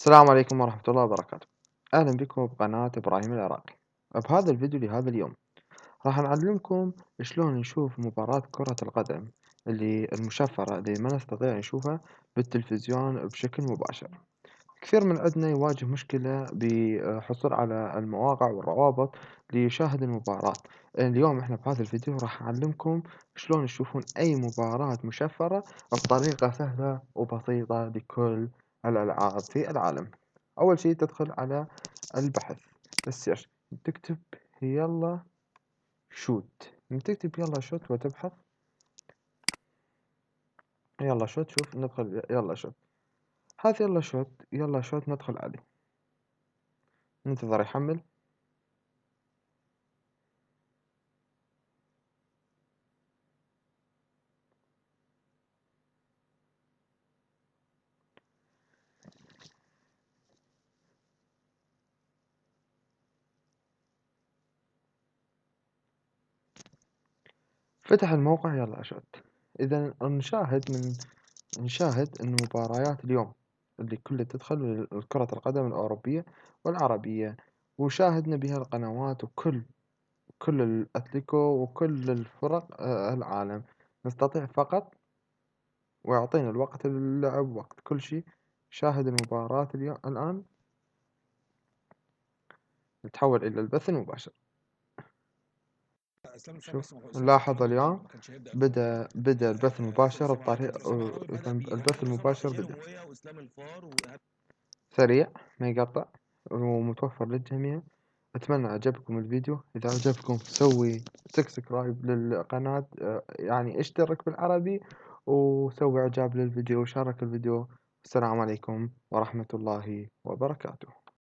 السلام عليكم ورحمة الله وبركاته. أهلا بكم بقناة إبراهيم العراقي. بهذا الفيديو لهذا اليوم راح نعلمكم شلون نشوف مباراة كرة القدم اللي المشفرة اللي ما نستطيع نشوفها بالتلفزيون بشكل مباشر. كثير من عندنا يواجه مشكلة بالحصول على المواقع والروابط ليشاهد المباراة. اليوم احنا بهذا الفيديو راح أعلمكم شلون تشوفون أي مباراة مشفرة بطريقة سهلة وبسيطة لكل الألعاب في العالم. أول شي تدخل على البحث، السيرش، تكتب يلا شوت، تكتب يلا شوت وتبحث يلا شوت. شوف ندخل يلا شوت، هذا يلا شوت، يلا شوت ندخل عليه، ننتظر يحمل. فتح الموقع يلا أشوت. إذا نشاهد إن مباريات اليوم اللي كلها تدخل كرة القدم الأوروبية والعربية، وشاهدنا بها القنوات كل الأتليكو وكل الفرق العالم. نستطيع فقط ويعطينا الوقت اللعب وقت كل شيء. شاهد المباراة اليوم الآن، نتحول إلى البث المباشر. شوف نلاحظ اليوم بدأ البث المباشر بطريقة، إذا البث المباشر بدأ سريع ما يقطع ومتوفر للجميع. أتمنى عجبكم الفيديو. إذا عجبكم سوي سبسكرايب للقناة، يعني اشترك بالعربي وسوي إعجاب للفيديو وشارك الفيديو. السلام عليكم ورحمة الله وبركاته.